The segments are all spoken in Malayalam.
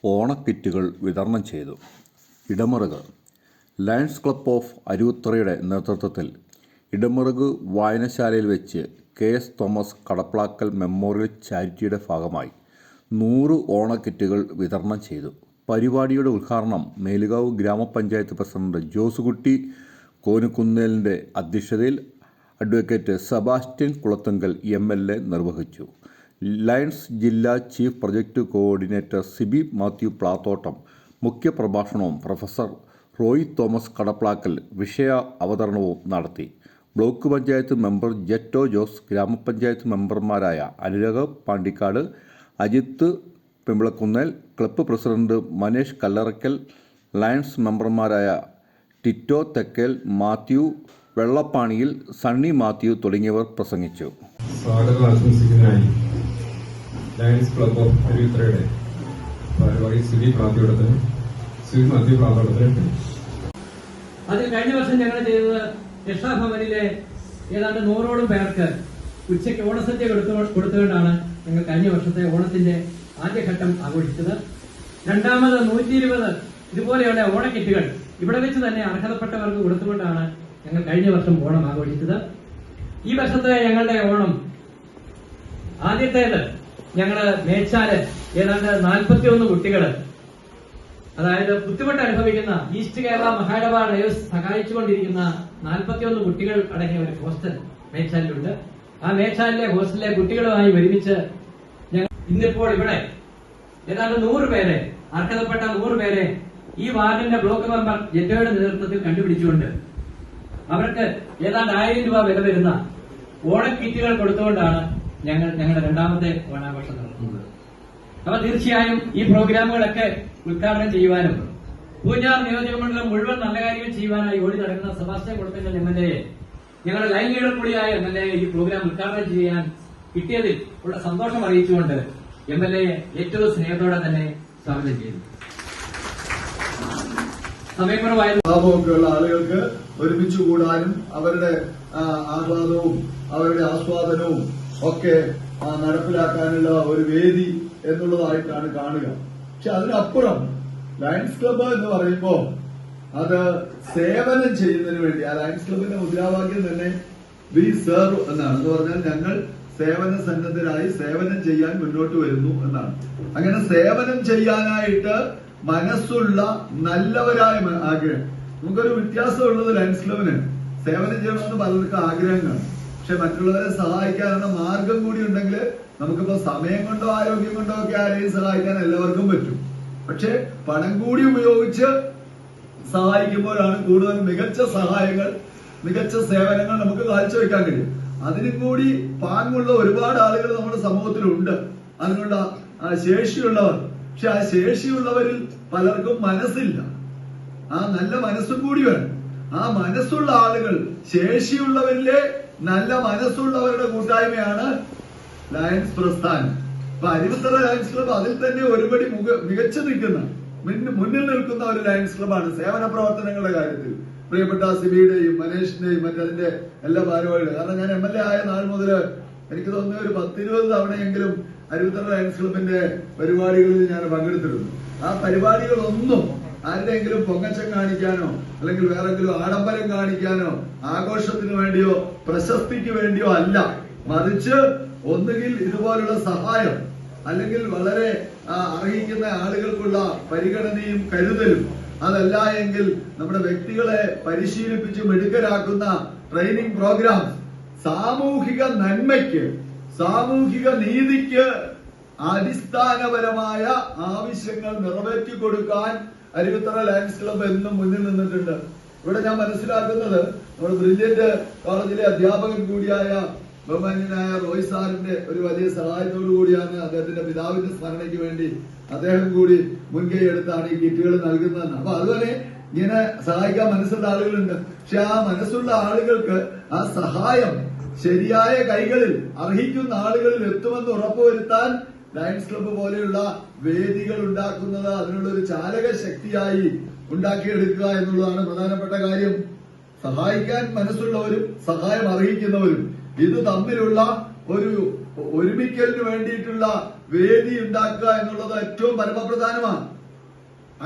ഓണക്കിറ്റുകൾ വിതരണം ചെയ്തു. ഇടമറുക് ലയൺസ് ക്ലബ്ബ് ഓഫ് അരുവിത്തുറയുടെ നേതൃത്വത്തിൽ ഇടമറുക് വായനശാലയിൽ വെച്ച് കെ.എസ്. തോമസ് കടപ്ലാക്കൽ മെമ്മോറിയൽ ചാരിറ്റിയുടെ ഭാഗമായി 100 ഓണക്കിറ്റുകൾ വിതരണം ചെയ്തു. പരിപാടിയുടെ ഉദ്ഘാടനം മേലുകാവ് ഗ്രാമപഞ്ചായത്ത് പ്രസിഡന്റ് ജോസുകുട്ടി കോനുകുന്നേലിൻ്റെ അധ്യക്ഷതയിൽ അഡ്വക്കേറ്റ് സെബാസ്റ്റ്യൻ കുളത്തുങ്കൽ MLA നിർവഹിച്ചു. ലയൺസ് ജില്ലാ chief project coordinator Sibi Mathew Plathottam മുഖ്യപ്രഭാഷണവും പ്രൊഫസർ റോയ് തോമസ് കടപ്ലാക്കൽ വിഷയ അവതരണവും നടത്തി. Block panchayat member Jetto Jose, ഗ്രാമപഞ്ചായത്ത് മെമ്പർമാരായ Anurag Pandikkad, Ajith Pembilakunnel, club president Manesh Kallarakkal, lions മെമ്പർമാരായ ടിറ്റോ തെക്കേൽ, മാത്യു വെള്ളപ്പാണിയിൽ, സണ്ണി മാത്യു തുടങ്ങിയവർ പ്രസംഗിച്ചു. സ്വാഗതം ആശംസിക്കുന്നതിനായി ലയൺസ് ക്ലബ്ബ് ഓഫ് അരുവിത്തുറയുടെ ഭാരവാഹി സിബി മാത്യു പ്ലാത്തോട്ടത്തിന് അതിൽ കഴിഞ്ഞ വർഷം ഞങ്ങൾ ചെയ്തത് രക്ഷാഭവനിലെ ഏതാണ്ട് 100ഓളം പേർക്ക് ഉച്ചയ്ക്ക് ഓണസദ്യ കൊടുത്തുകൊണ്ടാണ് ഞങ്ങൾ കഴിഞ്ഞ വർഷത്തെ ഓണത്തിന്റെ ആദ്യഘട്ടം ആഘോഷിച്ചത്. രണ്ടാമത് 120 ഇതുപോലെയുള്ള ഓണക്കിറ്റുകൾ ഇവിടെ വെച്ച് തന്നെ അർഹതപ്പെട്ടവർക്ക് കൊടുത്തുകൊണ്ടാണ് ഞങ്ങൾ കഴിഞ്ഞ വർഷം ഓണം ആഘോഷിച്ചത്. ഈ വർഷത്തെ ഞങ്ങളുടെ ഓണം ആദ്യത്തേത് ഞങ്ങള് മേച്ചാല് ഏതാണ്ട് 41 കുട്ടികൾ, അതായത് ബുദ്ധിമുട്ട് അനുഭവിക്കുന്ന ഈസ്റ്റ് കേരള മഹാഡബ ഡയോസ് സഹായിച്ചുകൊണ്ടിരിക്കുന്ന 41 കുട്ടികൾ അടങ്ങിയ ഒരു ഹോസ്റ്റൽ മേച്ചാലിലുണ്ട്. ആ മേച്ചാലിലെ ഹോസ്റ്റലിലെ കുട്ടികളുമായി ഒരുമിച്ച് ഞങ്ങൾ ഇന്നിപ്പോൾ ഇവിടെ ഏതാണ്ട് 100 പേരെ, അർഹതപ്പെട്ട 100 പേരെ ഈ വാർഡിന്റെ ബ്ലോക്ക് മെമ്പർ ജെറ്റോയുടെ നേതൃത്വത്തിൽ കണ്ടുപിടിച്ചുകൊണ്ട് അവർക്ക് ഏതാണ്ട് 1000 രൂപ വില വരുന്ന ഓണക്കിറ്റുകൾ കൊടുത്തുകൊണ്ടാണ് ഞങ്ങളുടെ രണ്ടാമത്തെ ഓണാഘോഷം നടത്തുന്നത്. അപ്പൊ തീർച്ചയായും ഈ പ്രോഗ്രാമുകളൊക്കെ ഉദ്ഘാടനം ചെയ്യുവാനും പൂഞ്ഞാർ നിയോജകമണ്ഡലം മുഴുവൻ നല്ല കാര്യങ്ങൾ ചെയ്യുവാനായി ഓടി നടക്കുന്ന സെബാസ്റ്റ്യൻ കുളത്തുങ്കൽ MLA, ഞങ്ങളുടെ ലൈൻ ലീഡർ കൂടിയായ MLA ഈ പ്രോഗ്രാം ഉദ്ഘാടനം ചെയ്യാൻ കിട്ടിയതിൽ ഉള്ള സന്തോഷം അറിയിച്ചുകൊണ്ട് MLA ഏറ്റവും സ്നേഹത്തോടെ തന്നെ സ്വാഗതം ചെയ്തു. സമയക്കുറവായുള്ള ആളുകൾക്ക് ഒരുമിച്ച് കൂടാനും അവരുടെ ആഹ്ലാദവും അവരുടെ ആസ്വാദനവും ഒക്കെ നടപ്പിലാക്കാനുള്ള ഒരു വേദി എന്നുള്ളതായിട്ടാണ് കാണുക. പക്ഷെ അതിനപ്പുറം ലയൺസ് ക്ലബ്ബ് എന്ന് പറയുമ്പോൾ അത് സേവനം ചെയ്യുന്നതിന് വേണ്ടി, ആ ലയൺസ് ക്ലബിന്റെ മുദ്രാവാക്യം തന്നെ വി സെർവ് എന്നാണ്. എന്ന് പറഞ്ഞാൽ ഞങ്ങൾ സേവന സന്നദ്ധരായി സേവനം ചെയ്യാൻ മുന്നോട്ട് വരുന്നു എന്നാണ്. അങ്ങനെ സേവനം ചെയ്യാനായിട്ട് മനസ്സുള്ള നല്ലവരായ ആഗ്രഹം. നമുക്കൊരു വ്യത്യാസമുള്ളത് ലയൺസ് ക്ലബിന് സേവനം ചെയ്യണമെന്ന് പലർക്കും ആഗ്രഹങ്ങളാണ്. പക്ഷെ മറ്റുള്ളവരെ സഹായിക്കാനുള്ള മാർഗം കൂടി ഉണ്ടെങ്കിൽ നമുക്കിപ്പോ സമയം കൊണ്ടോ ആരോഗ്യം കൊണ്ടോ ഒക്കെ ആരെയും സഹായിക്കാൻ എല്ലാവർക്കും പറ്റും. പക്ഷെ പണം കൂടി ഉപയോഗിച്ച് സഹായിക്കുമ്പോഴാണ് കൂടുതൽ മികച്ച സഹായങ്ങൾ, മികച്ച സേവനങ്ങൾ നമുക്ക് കാഴ്ചവെക്കാൻ കഴിയും. അതിനും കൂടി പാങ്ങുള്ള ഒരുപാട് ആളുകൾ നമ്മുടെ സമൂഹത്തിലുണ്ട്, അതിനുള്ള ശേഷിയുള്ളവർ. പക്ഷെ ആ ശേഷിയുള്ളവരിൽ പലർക്കും മനസ്സില്ല. ആ നല്ല മനസ്സും കൂടി വേണം. ആ മനസ്സുള്ള ആളുകൾ, ശേഷിയുള്ളവരിലെ നല്ല മനസ്സുള്ളവരുടെ കൂട്ടായ്മയാണ് ലയൺസ് പ്രസ്ഥാനം. അപ്പൊ അരുവിത്തുറ ലയൺസ് ക്ലബ്ബ് അതിൽ തന്നെ ഒരുപടി മികച്ചു നിൽക്കുന്ന, മുന്നിൽ നിൽക്കുന്ന ഒരു ലയൺസ് ക്ലബ്ബാണ് സേവന പ്രവർത്തനങ്ങളുടെ കാര്യത്തിൽ. പ്രിയപ്പെട്ട സിബിയുടെയും മനേഷിന്റെയും മറ്റതിന്റെ എല്ലാ ഭാരവാഹികളും. കാരണം ഞാൻ MLA ആയ നാൾ മുതൽ എനിക്ക് തോന്നുന്ന ഒരു 10-20 തവണയെങ്കിലും അരുവിത്തുറ ലയൺസ് ക്ലബിന്റെ പരിപാടികളിൽ ഞാൻ പങ്കെടുത്തിരുന്നു. ആ പരിപാടികളൊന്നും ആരുടെയെങ്കിലും പൊങ്ങച്ചം കാണിക്കാനോ അല്ലെങ്കിൽ വേറെങ്കിലും ആഡംബരം കാണിക്കാനോ ആഘോഷത്തിന് വേണ്ടിയോ പ്രശസ്തിക്ക് വേണ്ടിയോ അല്ല. മറിച്ച് ഒന്നുകിൽ ഇതുപോലുള്ള സഹായം, അല്ലെങ്കിൽ വളരെ അർഹിക്കുന്ന ആളുകൾക്കുള്ള പരിഗണനയും കരുതലും, അതല്ല എങ്കിൽ നമ്മുടെ വ്യക്തികളെ പരിശീലിപ്പിച്ച് മിടുക്കരാക്കുന്ന ട്രെയിനിങ് പ്രോഗ്രാം, സാമൂഹിക നന്മയ്ക്ക്, സാമൂഹിക നീതിക്ക് അടിസ്ഥാനപരമായ ആവശ്യങ്ങൾ നിറവേറ്റി കൊടുക്കാൻ അരുവിത്തുറ ലയൺസ് ക്ലബ്ബ് എന്നും മുന്നിൽ നിന്നിട്ടുണ്ട്. ഇവിടെ ഞാൻ മനസ്സിലാക്കുന്നത് നമ്മുടെ ബ്രില്യന്റ് കോളേജിലെ അധ്യാപകൻ കൂടിയായ ബഹുമാന്യനായ റോയ് സാറിന്റെ ഒരു വലിയ സഹായത്തോടു കൂടിയാണ്, അദ്ദേഹത്തിന്റെ പിതാവിന്റെ സ്മരണയ്ക്ക് വേണ്ടി അദ്ദേഹം കൂടി മുൻകൈ എടുത്താണ് ഈ കിറ്റുകൾ നൽകുന്നതെന്ന്. അപ്പൊ അതുപോലെ ഇങ്ങനെ സഹായിക്കാൻ മനസ്സുള്ള ആളുകളുണ്ട്. പക്ഷെ ആ മനസ്സുള്ള ആളുകൾക്ക് ആ സഹായം ശരിയായ കൈകളിൽ, അർഹിക്കുന്ന ആളുകളിൽ എത്തുമെന്ന് ഉറപ്പുവരുത്താൻ ലയൺസ് ക്ലബ്ബ് പോലെയുള്ള വേദികൾ ഉണ്ടാക്കുന്നത് അതിനുള്ള ഒരു ചാലക ശക്തിയായി ഉണ്ടാക്കിയെടുക്കുക എന്നുള്ളതാണ് പ്രധാനപ്പെട്ട കാര്യം. സഹായിക്കാൻ മനസ്സുള്ളവരും സഹായം അർഹിക്കുന്നവരും ഇത് തമ്മിലുള്ള ഒരു ഒരുമിക്കലിന് വേണ്ടിയിട്ടുള്ള വേദി ഉണ്ടാക്കുക എന്നുള്ളത് ഏറ്റവും പരമപ്രധാനമാണ്.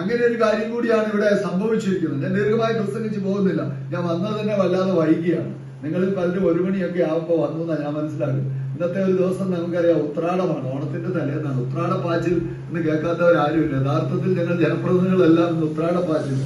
അങ്ങനെ ഒരു കാര്യം കൂടിയാണ് ഇവിടെ സംഭവിച്ചിരിക്കുന്നത്. ഞാൻ ദീർഘമായി പ്രസംഗിച്ച് പോകുന്നില്ല. ഞാൻ വന്നത് തന്നെ വല്ലാതെ വൈകിയാണ്. നിങ്ങളിൽ പലരും 1 മണിയൊക്കെ ആവുമ്പോൾ വന്നു എന്നാണ് ഞാൻ മനസ്സിലാക്കുന്നത്. ഇന്നത്തെ ഒരു ദിവസം നമുക്കറിയാം ഉത്രാടമാണ്, ഓണത്തിന്റെ തലേന്നാണ്. ഉത്രാടപ്പാച്ചിൽ എന്ന് കേൾക്കാത്തവരാരുമില്ല. യഥാർത്ഥത്തിൽ ഞങ്ങൾ ജനപ്രതിനിധികളെല്ലാം ഇന്ന് ഉത്രാടപ്പാച്ചിൽ.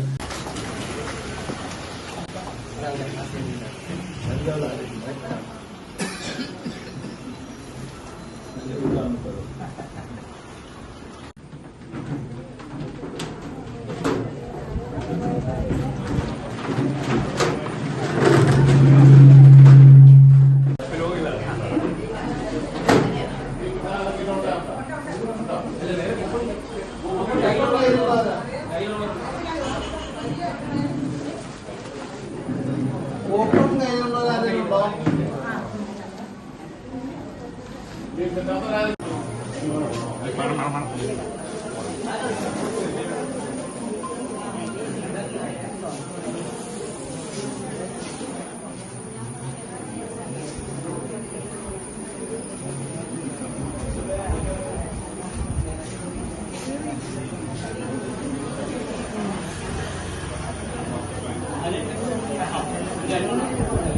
Yeah.